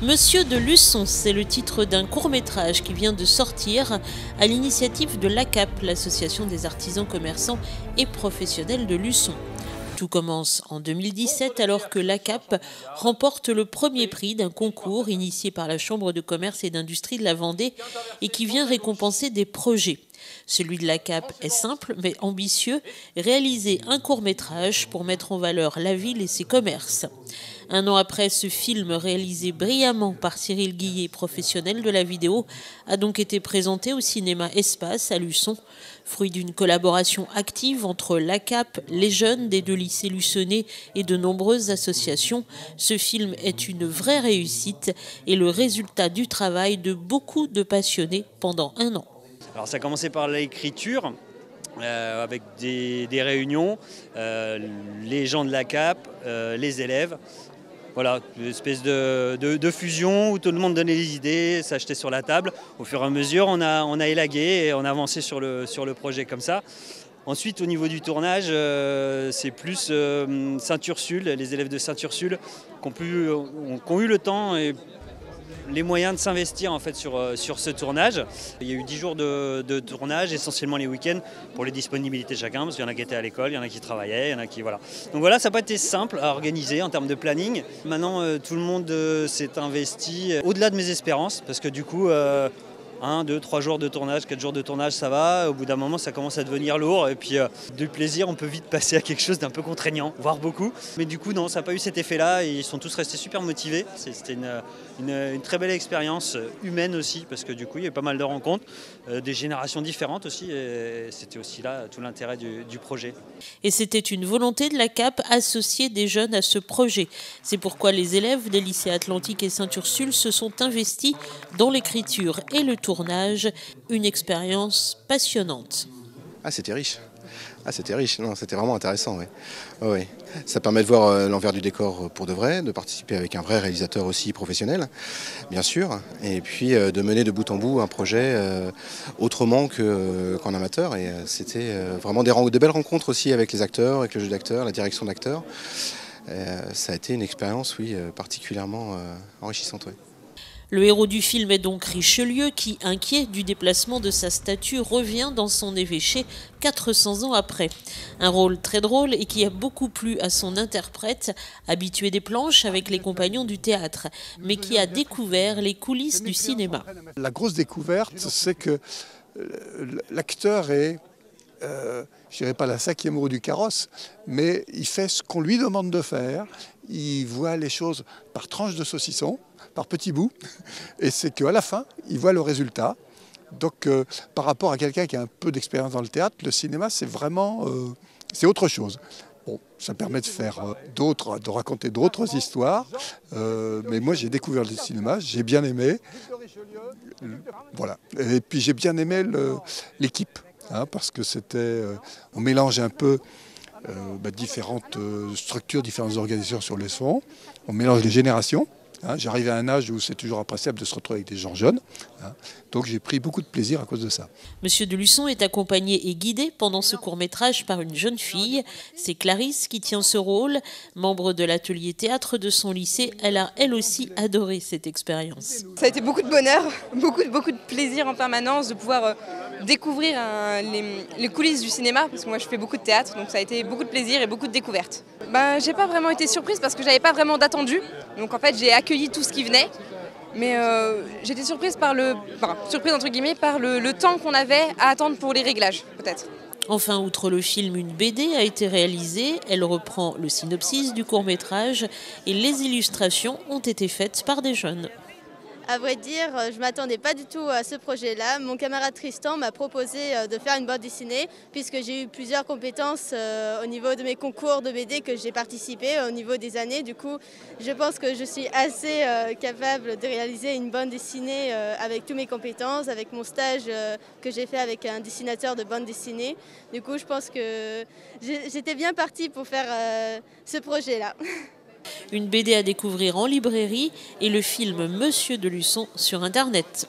Monsieur de Luçon, c'est le titre d'un court-métrage qui vient de sortir à l'initiative de l'ACAP, l'association des artisans, commerçants et professionnels de Luçon. Tout commence en 2017 alors que l'ACAP remporte le premier prix d'un concours initié par la Chambre de commerce et d'industrie de la Vendée et qui vient récompenser des projets. Celui de l'ACAP est simple mais ambitieux, réaliser un court-métrage pour mettre en valeur la ville et ses commerces. Un an après, ce film réalisé brillamment par Cyril Guillet, professionnel de la vidéo, a donc été présenté au cinéma Espace à Luçon. Fruit d'une collaboration active entre l'ACAP, les jeunes des deux lycées luçonnais et de nombreuses associations, ce film est une vraie réussite et le résultat du travail de beaucoup de passionnés pendant un an. Alors ça a commencé par l'écriture, avec des réunions, les gens de l'ACAP, les élèves. Voilà, une espèce de fusion où tout le monde donnait des idées, s'achetait sur la table. Au fur et à mesure, on a élagué et on a avancé sur le projet comme ça. Ensuite, au niveau du tournage, c'est plus Sainte-Ursule, les élèves de Sainte-Ursule qui ont eu le temps et les moyens de s'investir en fait sur ce tournage. Il y a eu 10 jours de tournage, essentiellement les week-ends, pour les disponibilités de chacun, parce qu'il y en a qui étaient à l'école, il y en a qui travaillaient, il y en a qui... Voilà. Donc voilà, ça n'a pas été simple à organiser en termes de planning. Maintenant, tout le monde s'est investi au-delà de mes espérances, parce que du coup... 1, 2, 3 jours de tournage, 4 jours de tournage, ça va. Au bout d'un moment, ça commence à devenir lourd. Et puis, du plaisir, on peut vite passer à quelque chose d'un peu contraignant, voire beaucoup. Mais du coup, non, ça n'a pas eu cet effet-là. Ils sont tous restés super motivés. C'était une très belle expérience humaine aussi, parce que du coup, il y a eu pas mal de rencontres, des générations différentes aussi. Et c'était aussi là tout l'intérêt du projet. Et c'était une volonté de l'ACAP associer des jeunes à ce projet. C'est pourquoi les élèves des lycées Atlantique et Sainte-Ursule se sont investis dans l'écriture et le tournage, une expérience passionnante. Ah, c'était riche. Non, c'était vraiment intéressant, oui. Ouais. Ça permet de voir l'envers du décor pour de vrai, de participer avec un vrai réalisateur aussi professionnel, bien sûr, et puis de mener de bout en bout un projet autrement qu'en amateur. Et c'était vraiment de belles rencontres aussi avec les acteurs, avec le jeu d'acteurs, la direction d'acteurs. Ça a été une expérience, oui, particulièrement enrichissante, oui. Le héros du film est donc Richelieu qui, inquiet du déplacement de sa statue, revient dans son évêché 400 ans après. Un rôle très drôle et qui a beaucoup plu à son interprète, habitué des planches avec les compagnons du théâtre, mais qui a découvert les coulisses du cinéma. La grosse découverte, c'est que l'acteur est, je dirais pas la 5e roue du carrosse, mais il fait ce qu'on lui demande de faire. Il voit les choses par tranches de saucisson, par petits bouts, et c'est qu'à la fin, il voit le résultat. Donc, par rapport à quelqu'un qui a un peu d'expérience dans le théâtre, le cinéma, c'est vraiment, c'est autre chose. Bon, ça permet de faire de raconter d'autres histoires, mais moi j'ai découvert le cinéma, j'ai bien aimé, voilà. Et puis j'ai bien aimé l'équipe, hein, parce que c'était, on mélange un peu différentes structures, différentes organisations sur le son, on mélange les générations. J'arrive à un âge où c'est toujours appréciable de se retrouver avec des gens jeunes. Donc j'ai pris beaucoup de plaisir à cause de ça. Monsieur de Luçon est accompagné et guidé pendant ce court-métrage par une jeune fille. C'est Clarisse qui tient ce rôle. Membre de l'atelier théâtre de son lycée, elle a elle aussi adoré cette expérience. Ça a été beaucoup de bonheur, beaucoup de plaisir en permanence de pouvoir découvrir les coulisses du cinéma, parce que moi je fais beaucoup de théâtre, donc ça a été beaucoup de plaisir et beaucoup de découvertes. J'ai pas vraiment été surprise parce que j'avais pas vraiment d'attendu, donc en fait j'ai accueilli tout ce qui venait, mais j'étais surprise surprise entre guillemets par le temps qu'on avait à attendre pour les réglages peut-être. Enfin, outre le film, une BD a été réalisée. Elle reprend le synopsis du court-métrage et les illustrations ont été faites par des jeunes. À vrai dire, je ne m'attendais pas du tout à ce projet-là. Mon camarade Tristan m'a proposé de faire une bande dessinée puisque j'ai eu plusieurs compétences au niveau de mes concours de BD que j'ai participé au niveau des années. Du coup, je pense que je suis assez capable de réaliser une bande dessinée avec toutes mes compétences, avec mon stage que j'ai fait avec un dessinateur de bande dessinée. Du coup, je pense que j'étais bien partie pour faire ce projet-là. Une BD à découvrir en librairie et le film Monsieur de Luçon sur Internet.